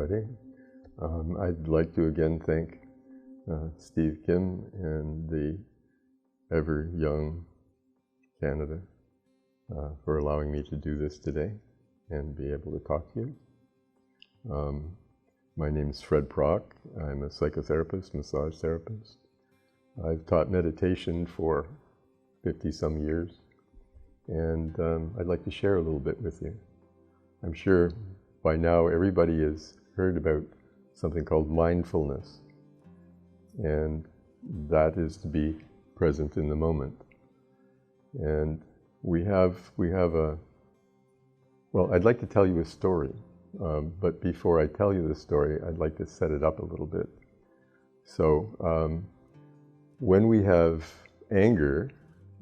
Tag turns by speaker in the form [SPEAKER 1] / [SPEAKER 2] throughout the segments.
[SPEAKER 1] everybody. I'd like to again thank Steve Kim and the ever young Canada for allowing me to do this today and be able to talk to you. My name is Fred Prack. I'm a psychotherapist, massage therapist. I've taught meditation for 50-some years, and I'd like to share a little bit with you. I'm sure by now everybody has heard about something called mindfulness, and that is to be present in the moment. And we have a, well, I'd like to tell you a story, but before I tell you the story, I'd like to set it up a little bit. So when we have anger,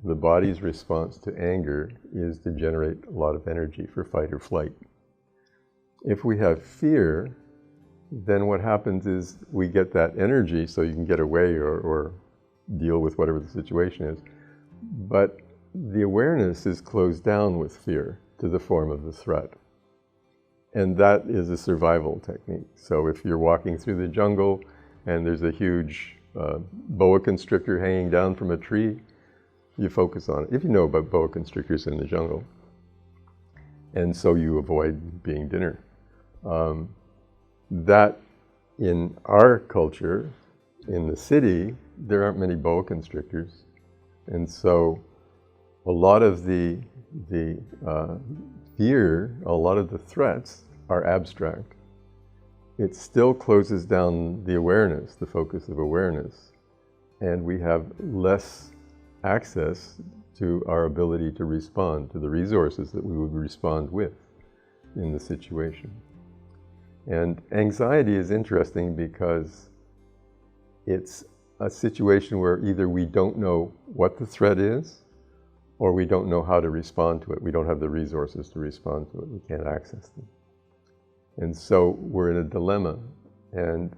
[SPEAKER 1] the body's response to anger is to generate a lot of energy for fight or flight. If we have fear, then what happens is we get that energy so you can get away or deal with whatever the situation is. But the awareness is closed down with fear to the form of the threat. And that is a survival technique. So if you're walking through the jungle and there's a huge boa constrictor hanging down from a tree, you focus on it, if you know about boa constrictors in the jungle. And so you avoid being dinner. That in our culture, in the city, there aren't many boa constrictors. And so a lot of the fear, a lot of the threats are abstract. It still closes down the awareness, the focus of awareness, and we have less access to our ability to respond to the resources that we would respond with in the situation. And anxiety is interesting because it's a situation where either we don't know what the threat is, or we don't know how to respond to it. We don't have the resources to respond to it. We can't access them. And so we're in a dilemma, and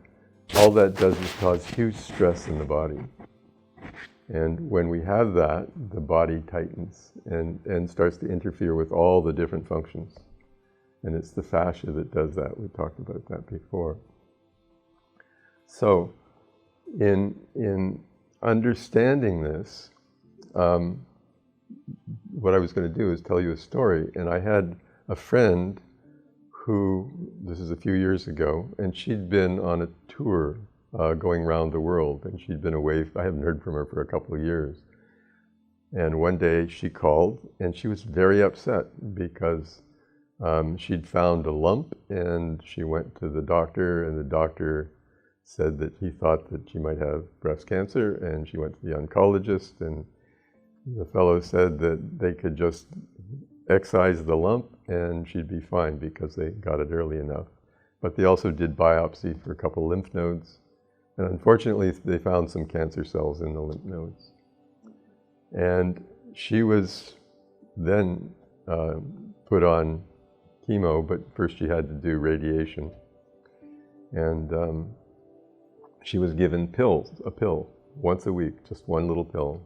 [SPEAKER 1] all that does is cause huge stress in the body. And when we have that, the body tightens and starts to interfere with all the different functions. And it's the fascia that does that. We talked about that before. So in understanding this, what I was going to do is tell you a story. And I had a friend who, this is a few years ago, and she'd been on a tour going around the world, and she'd been away. I haven't heard from her for a couple of years. And one day she called, and she was very upset because she'd found a lump, and she went to the doctor, and the doctor said that he thought that she might have breast cancer, and she went to the oncologist, and the fellow said that they could just excise the lump and she'd be fine because they got it early enough. But they also did biopsy for a couple lymph nodes, and unfortunately they found some cancer cells in the lymph nodes. And she was then put on chemo, but first she had to do radiation. And she was given a pill once a week, just one little pill.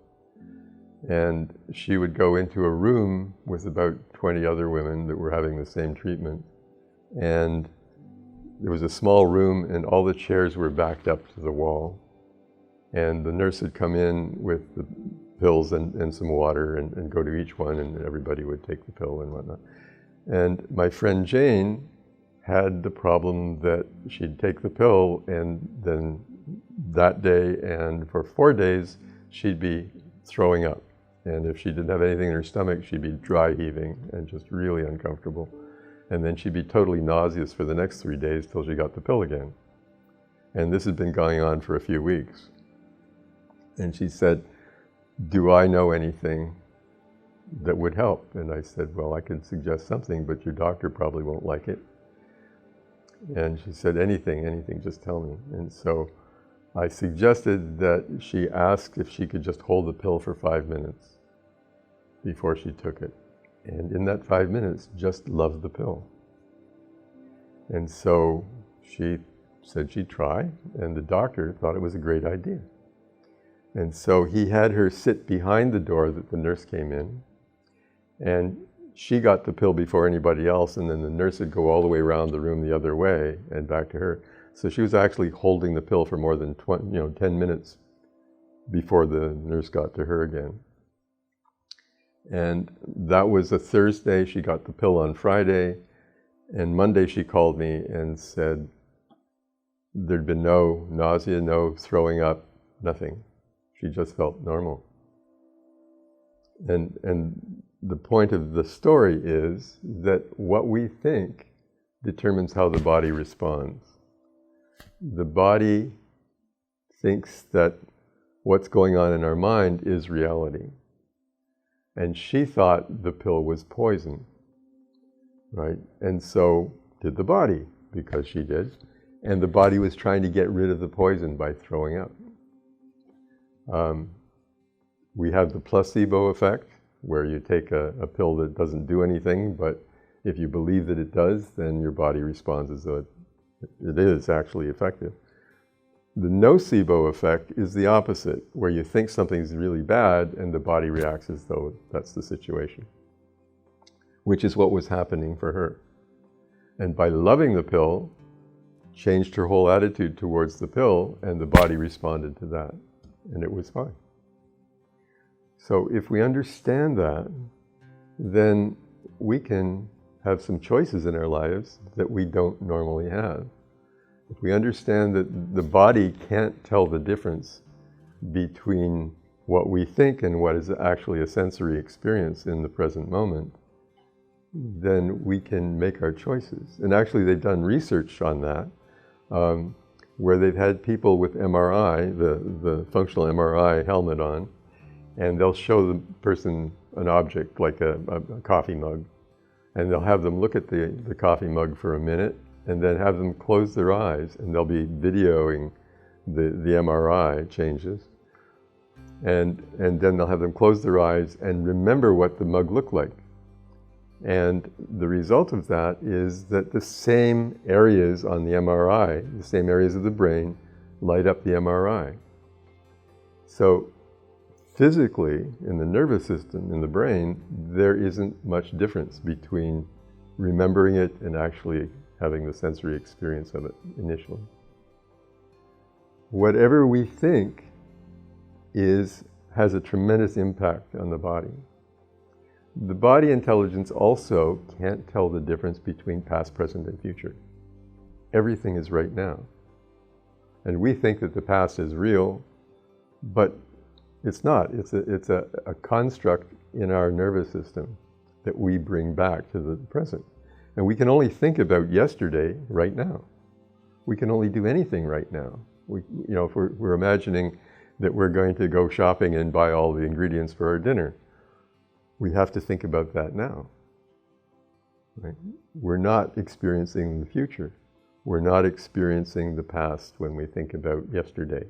[SPEAKER 1] And she would go into a room with about 20 other women that were having the same treatment. And there was a small room, and all the chairs were backed up to the wall. And the nurse would come in with the pills and some water and go to each one, and everybody would take the pill and whatnot. And my friend Jane had the problem that she'd take the pill, and then that day and for 4 days, she'd be throwing up. And if she didn't have anything in her stomach, she'd be dry heaving and just really uncomfortable. And then she'd be totally nauseous for the next 3 days till she got the pill again. And this had been going on for a few weeks. And she said, "Do I know anything that would help?" And I said, "Well, I could suggest something, but your doctor probably won't like it." And she said, anything, just tell me." And so I suggested that she asked if she could just hold the pill for 5 minutes before she took it. And in that 5 minutes, just love the pill. And so she said she'd try, and the doctor thought it was a great idea. And so he had her sit behind the door that the nurse came in, and she got the pill before anybody else, and then the nurse would go all the way around the room the other way and back to her. So she was actually holding the pill for more than 10 minutes before the nurse got to her again. And that was a Thursday. She got the pill on Friday, and Monday she called me and said there'd been no nausea, no throwing up, nothing. She just felt normal. And the point of the story is that what we think determines how the body responds. The body thinks that what's going on in our mind is reality. And she thought the pill was poison, right? And so did the body, because she did. And the body was trying to get rid of the poison by throwing up. We have the placebo effect, where you take a pill that doesn't do anything, but if you believe that it does, then your body responds as though it is actually effective. The nocebo effect is the opposite, where you think something's really bad and the body reacts as though that's the situation, which is what was happening for her. And by loving the pill, changed her whole attitude towards the pill, and the body responded to that, and it was fine. So if we understand that, then we can have some choices in our lives that we don't normally have. If we understand that the body can't tell the difference between what we think and what is actually a sensory experience in the present moment, then we can make our choices. And actually they've done research on that, where they've had people with MRI, the functional MRI helmet on, and they'll show the person an object like a coffee mug, and they'll have them look at the coffee mug for a minute, and then have them close their eyes, and they'll be videoing the MRI changes. And then they'll have them close their eyes and remember what the mug looked like. And the result of that is that the same areas on the MRI, the same areas of the brain, light up the MRI. So physically, in the nervous system, in the brain, there isn't much difference between remembering it and actually having the sensory experience of it initially. Whatever we think has a tremendous impact on the body. The body intelligence also can't tell the difference between past, present, and future. Everything is right now. And we think that the past is real, but it's not. It's a construct in our nervous system that we bring back to the present. And we can only think about yesterday right now. We can only do anything right now. If we're imagining that we're going to go shopping and buy all the ingredients for our dinner, we have to think about that now. Right? We're not experiencing the future. We're not experiencing the past when we think about yesterday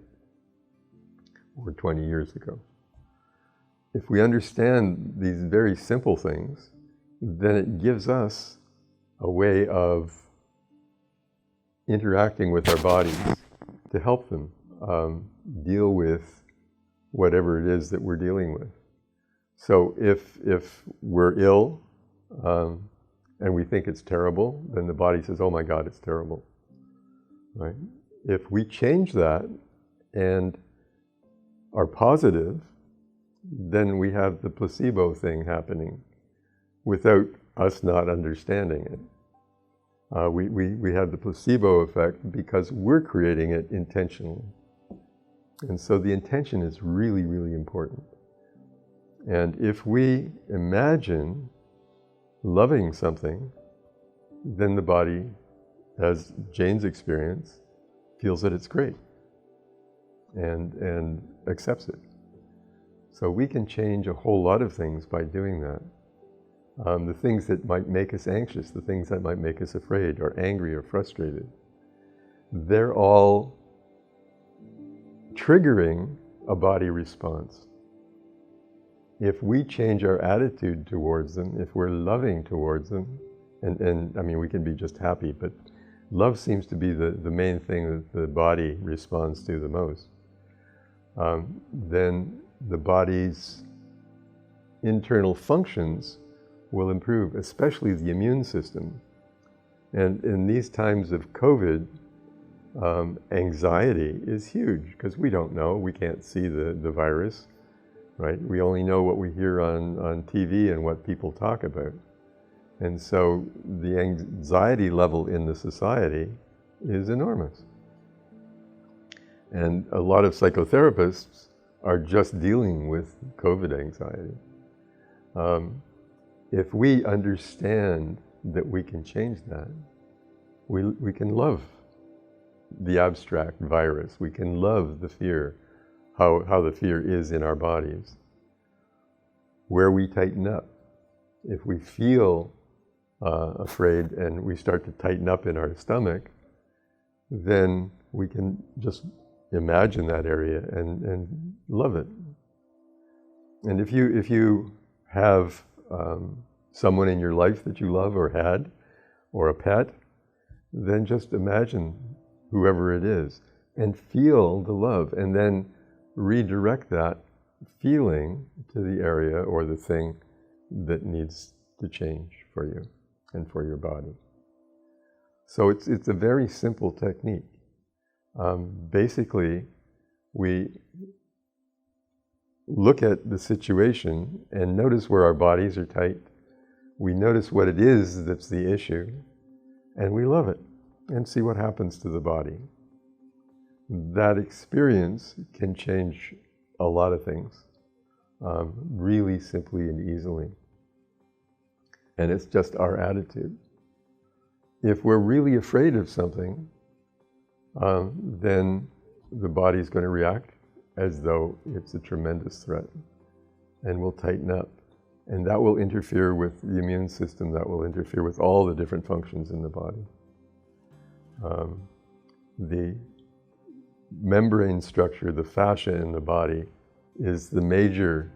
[SPEAKER 1] or 20 years ago. If we understand these very simple things, then it gives us a way of interacting with our bodies to help them deal with whatever it is that we're dealing with. So if we're ill and we think it's terrible, then the body says, oh my God, it's terrible. Right? If we change that and are positive, then we have the placebo thing happening without us not understanding it. We have the placebo effect because we're creating it intentionally. And so the intention is really, really important. And if we imagine loving something, then the body, as Jane's experience, feels that it's great and accepts it. So we can change a whole lot of things by doing that. The things that might make us anxious, the things that might make us afraid or angry or frustrated, they're all triggering a body response. If we change our attitude towards them, if we're loving towards them, and I mean, we can be just happy, but love seems to be the main thing that the body responds to the most, then the body's internal functions will improve, especially the immune system. And in these times of COVID, anxiety is huge because we don't know, we can't see the virus, right? We only know what we hear on TV and what people talk about. And so the anxiety level in the society is enormous. And a lot of psychotherapists are just dealing with COVID anxiety. If we understand that we can change that, we can love the abstract virus. We can love the fear, how the fear is in our bodies. Where we tighten up. If we feel afraid and we start to tighten up in our stomach, then we can just imagine that area and love it. And if you have someone in your life that you love or had, or a pet, then just imagine whoever it is and feel the love, and then redirect that feeling to the area or the thing that needs to change for you and for your body. So it's a very simple technique. Basically, we look at the situation and notice where our bodies are tight. We notice what it is that's the issue, and we love it and see what happens to the body. That experience can change a lot of things, really simply and easily. And it's just our attitude. If we're really afraid of something, then the body's going to react as though it's a tremendous threat, and will tighten up. And that will interfere with the immune system, that will interfere with all the different functions in the body. The membrane structure, the fascia in the body, is the major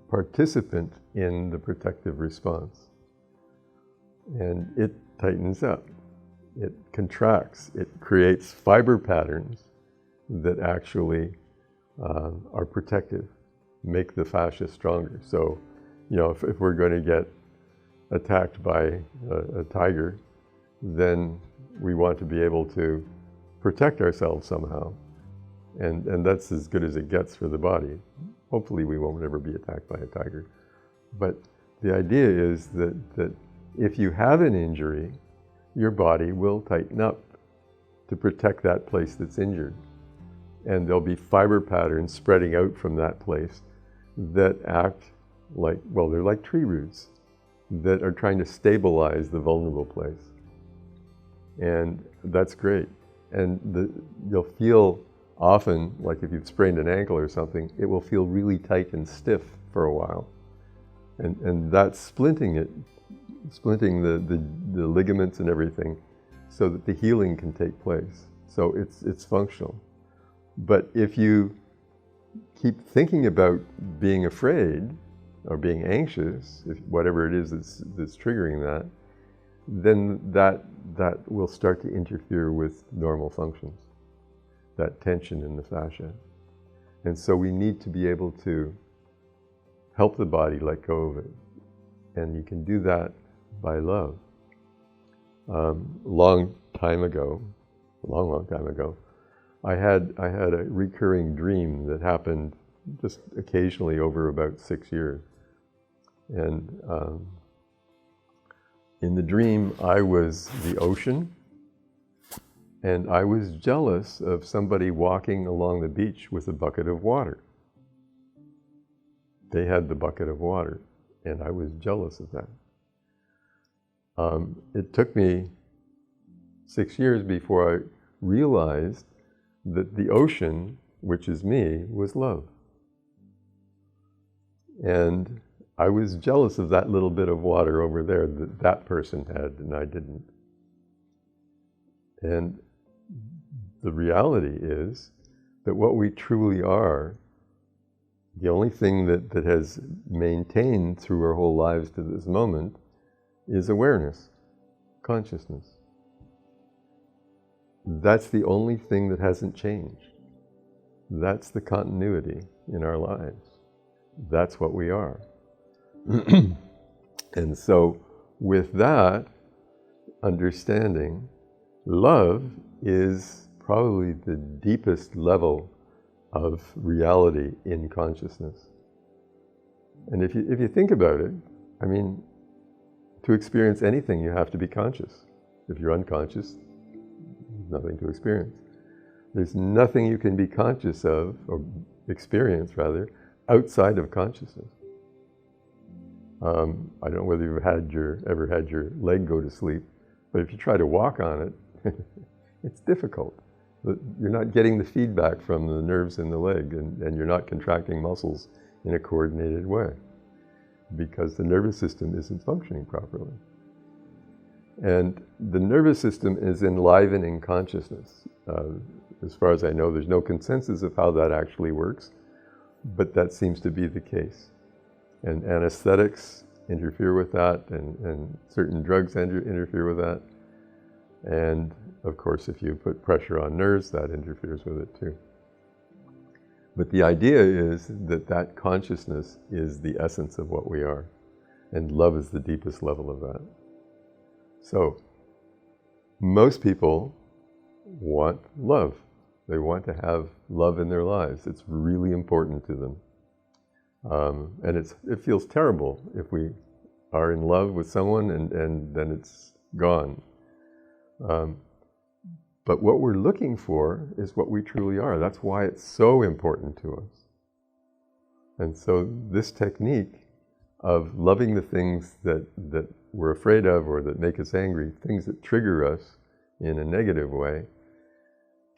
[SPEAKER 1] participant in the protective response. And it tightens up, it contracts, it creates fiber patterns that actually are protective, make the fascia stronger. So, you know, if we're going to get attacked by a tiger, then we want to be able to protect ourselves somehow. And that's as good as it gets for the body. Hopefully we won't ever be attacked by a tiger. But the idea is that if you have an injury, your body will tighten up to protect that place that's injured. And there'll be fiber patterns spreading out from that place that act like, well, they're like tree roots that are trying to stabilize the vulnerable place. And that's great. And you'll feel often, like if you've sprained an ankle or something, it will feel really tight and stiff for a while. And that's splinting the ligaments and everything so that the healing can take place. So it's functional. But if you keep thinking about being afraid or being anxious, whatever it is that's triggering that, then that will start to interfere with normal functions, that tension in the fascia. And so we need to be able to help the body let go of it. And you can do that by love. Long time ago, I had a recurring dream that happened just occasionally over about 6 years. And in the dream, I was the ocean, and I was jealous of somebody walking along the beach with a bucket of water. They had the bucket of water, and I was jealous of that. It took me 6 years before I realized that the ocean, which is me, was love. And I was jealous of that little bit of water over there that that person had and I didn't. And the reality is that what we truly are, the only thing that has maintained through our whole lives to this moment is awareness, consciousness. That's the only thing that hasn't changed. That's the continuity in our lives. That's what we are. And so with that understanding, love is probably the deepest level of reality in consciousness. And if you think about it, I mean, to experience anything, you have to be conscious. If you're unconscious, there's nothing to experience. There's nothing you can be conscious of, or experience rather, outside of consciousness. I don't know whether you've ever had your leg go to sleep, but if you try to walk on it, it's difficult. You're not getting the feedback from the nerves in the leg, and you're not contracting muscles in a coordinated way because the nervous system isn't functioning properly. And the nervous system is enlivening consciousness. As far as I know, there's no consensus of how that actually works, but that seems to be the case. And anesthetics interfere with that, and certain drugs interfere with that. And of course, if you put pressure on nerves, that interferes with it too. But the idea is that consciousness is the essence of what we are, and love is the deepest level of that. So, most people want love. They want to have love in their lives. It's really important to them. And it feels terrible if we are in love with someone and then it's gone. But what we're looking for is what we truly are. That's why it's so important to us. And so this technique of loving the things that we're afraid of or that make us angry, things that trigger us in a negative way,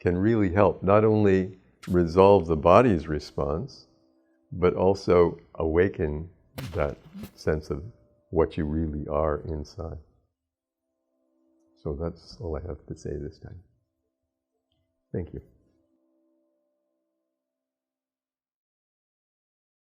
[SPEAKER 1] can really help not only resolve the body's response, but also awaken that sense of what you really are inside. So that's all I have to say this time. Thank you.